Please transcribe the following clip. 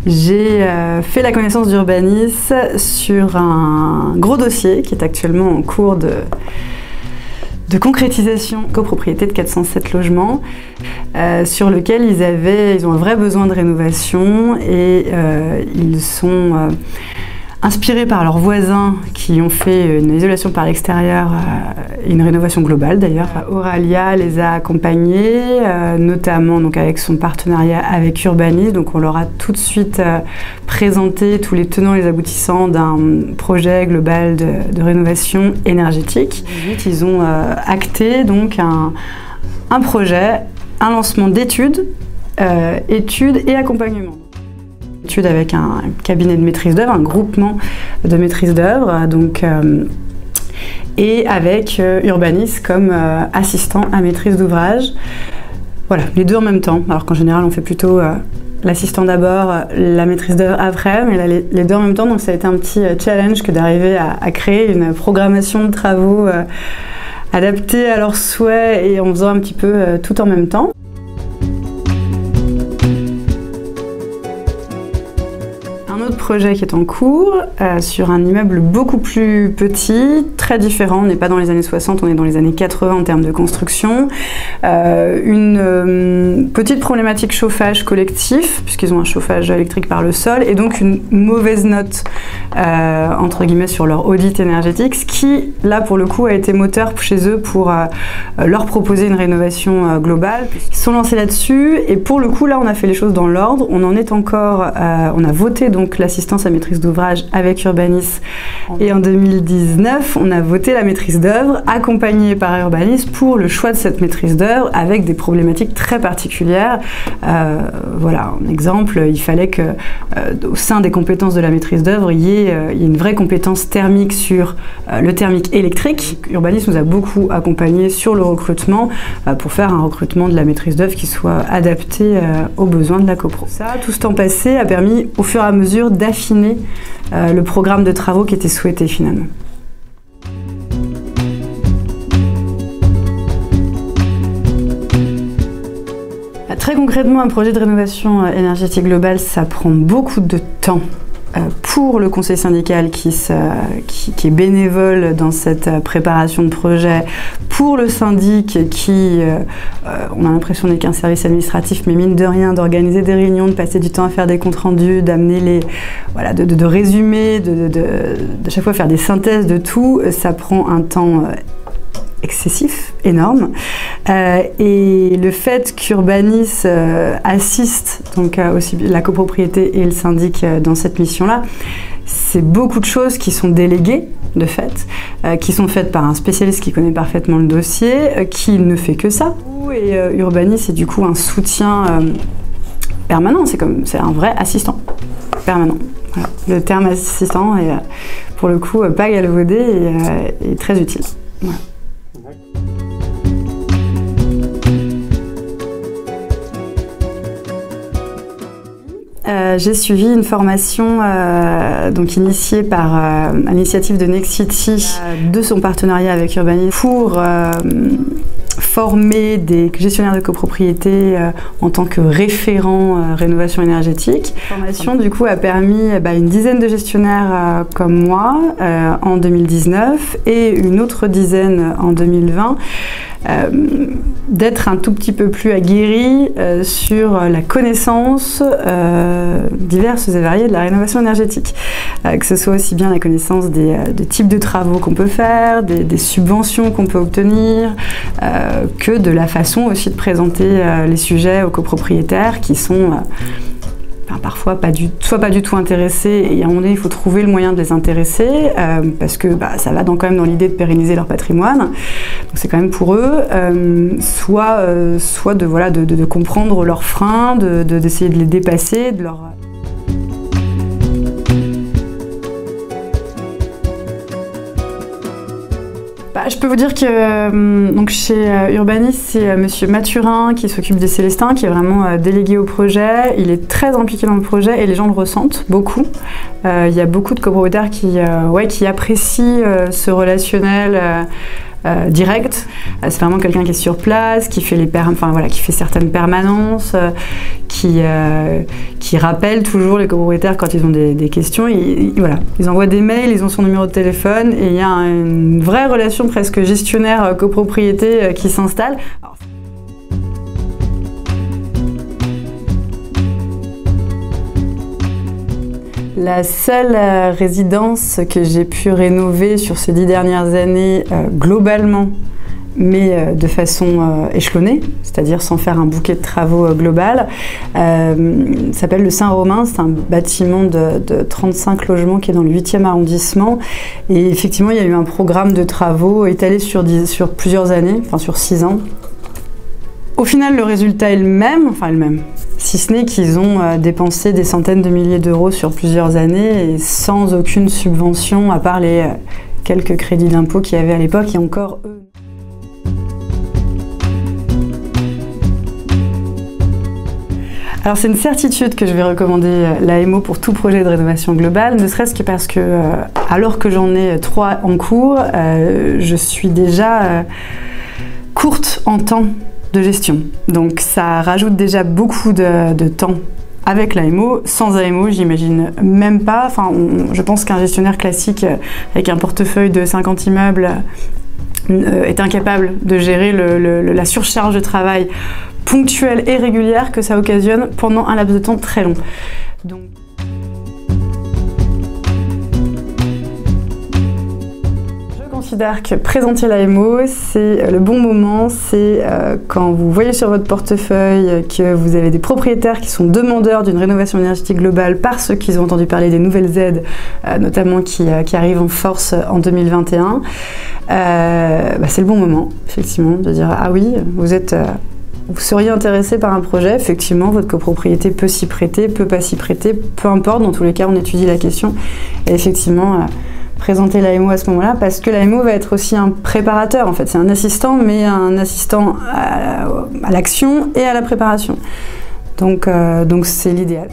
J'ai fait la connaissance d'Urbanis sur un gros dossier qui est actuellement en cours de concrétisation, copropriété de 407 logements, sur lequel ils ont un vrai besoin de rénovation et ils sont inspirés par leurs voisins qui ont fait une isolation par l'extérieur, une rénovation globale d'ailleurs. Auralia les a accompagnés, notamment donc avec son partenariat avec Urbanis. Donc on leur a tout de suite présenté tous les tenants et les aboutissants d'un projet global de rénovation énergétique. Ils ont acté donc un projet, un lancement d'études, études et accompagnement. Avec un cabinet de maîtrise d'œuvre, un groupement de maîtrise d'œuvre, et avec Urbanis comme assistant à maîtrise d'ouvrage. Voilà, les deux en même temps, alors qu'en général on fait plutôt l'assistant d'abord, la maîtrise d'œuvre après, mais là les deux en même temps, donc ça a été un petit challenge que d'arriver à créer une programmation de travaux adaptée à leurs souhaits et en faisant un petit peu tout en même temps. Projet qui est en cours sur un immeuble beaucoup plus petit, très différent. On n'est pas dans les années 60, on est dans les années 80 en termes de construction. Une petite problématique chauffage collectif, puisqu'ils ont un chauffage électrique par le sol, et donc une mauvaise note entre guillemets sur leur audit énergétique, ce qui là pour le coup a été moteur chez eux pour leur proposer une rénovation globale. Ils se sont lancés là-dessus et pour le coup là on a fait les choses dans l'ordre. On en est encore, on a voté donc l'assistance à maîtrise d'ouvrage avec Urbanis et en 2019 on a voté la maîtrise d'œuvre accompagnée par Urbanis pour le choix de cette maîtrise d'œuvre avec des problématiques très particulières. Voilà un exemple, il fallait que au sein des compétences de la maîtrise d'œuvre il y ait une vraie compétence thermique sur le thermique électrique. Urbanis nous a beaucoup accompagnés sur le recrutement pour faire un recrutement de la maîtrise d'œuvre qui soit adapté aux besoins de la copro. Ça, tout ce temps passé a permis au fur et à mesure d'affiner le programme de travaux qui était souhaité finalement. Très concrètement, un projet de rénovation énergétique globale, ça prend beaucoup de temps. Pour le conseil syndical qui est bénévole dans cette préparation de projet, pour le syndic qui, on a l'impression n'est qu'un service administratif, mais mine de rien, d'organiser des réunions, de passer du temps à faire des comptes rendus, d'amener les, voilà, de résumer, de chaque fois faire des synthèses de tout, ça prend un temps excessif, énorme, et le fait qu'Urbanis assiste donc aussi la copropriété et le syndic dans cette mission-là, c'est beaucoup de choses qui sont déléguées de fait, qui sont faites par un spécialiste qui connaît parfaitement le dossier, qui ne fait que ça. Et Urbanis est du coup un soutien permanent, c'est un vrai assistant permanent. Voilà. Le terme assistant est pour le coup pas galvaudé et très utile. Voilà. J'ai suivi une formation donc initiée par l'initiative de Next City de son partenariat avec Urbanis pour former des gestionnaires de copropriété en tant que référents rénovation énergétique. La formation du coup a permis une dizaine de gestionnaires comme moi en 2019 et une autre dizaine en 2020 d'être un tout petit peu plus aguerris sur la connaissance diverses et variées de la rénovation énergétique. Que ce soit aussi bien la connaissance des types de travaux qu'on peut faire, des subventions qu'on peut obtenir, que de la façon aussi de présenter les sujets aux copropriétaires qui sont parfois soit pas du tout intéressés et à un moment donné il faut trouver le moyen de les intéresser parce que ça va quand même dans l'idée de pérenniser leur patrimoine, donc c'est quand même pour eux, soit de comprendre leurs freins, d'essayer de les dépasser, de leur... Je peux vous dire que donc chez Urbanis, c'est Monsieur Mathurin qui s'occupe des Célestins, qui est vraiment délégué au projet. Il est très impliqué dans le projet et les gens le ressentent beaucoup. Il y a beaucoup de copropriétaires qui apprécient ce relationnel direct. C'est vraiment quelqu'un qui est sur place, qui fait qui fait certaines permanences, qui rappelle toujours les copropriétaires quand ils ont des questions. Ils envoient des mails, ils ont son numéro de téléphone et il y a une vraie relation presque gestionnaire copropriété qui s'installe. La seule résidence que j'ai pu rénover sur ces 10 dernières années globalement, mais de façon échelonnée, c'est-à-dire sans faire un bouquet de travaux global, s'appelle le Saint-Romain. C'est un bâtiment de 35 logements qui est dans le 8e arrondissement. Et effectivement, il y a eu un programme de travaux étalé sur plusieurs années, enfin sur 6 ans. Au final, le résultat est le même, si ce n'est qu'ils ont dépensé des centaines de milliers d'euros sur plusieurs années et sans aucune subvention, à part les quelques crédits d'impôt qu'il y avait à l'époque, et encore eux. Alors c'est une certitude que je vais recommander l'AMO pour tout projet de rénovation globale, ne serait-ce que parce que, alors que j'en ai 3 en cours, je suis déjà courte en temps de gestion. Donc ça rajoute déjà beaucoup de temps avec l'AMO. Sans AMO, j'imagine même pas. Je pense qu'un gestionnaire classique avec un portefeuille de 50 immeubles est incapable de gérer la surcharge de travail ponctuelle et régulière que ça occasionne pendant un laps de temps très long. Donc, je considère que présenter l'AMO, c'est le bon moment, c'est quand vous voyez sur votre portefeuille que vous avez des propriétaires qui sont demandeurs d'une rénovation énergétique globale parce qu'ils ont entendu parler des nouvelles aides, notamment qui arrivent en force en 2021. C'est le bon moment, effectivement, de dire « Ah oui, vous seriez intéressé par un projet, effectivement, votre copropriété peut s'y prêter, peut pas s'y prêter, peu importe, dans tous les cas, on étudie la question. » Et effectivement, présenter l'AMO à ce moment-là, parce que l'AMO va être aussi un préparateur, en fait. C'est un assistant, mais un assistant à l'action et à la préparation. Donc c'est l'idéal.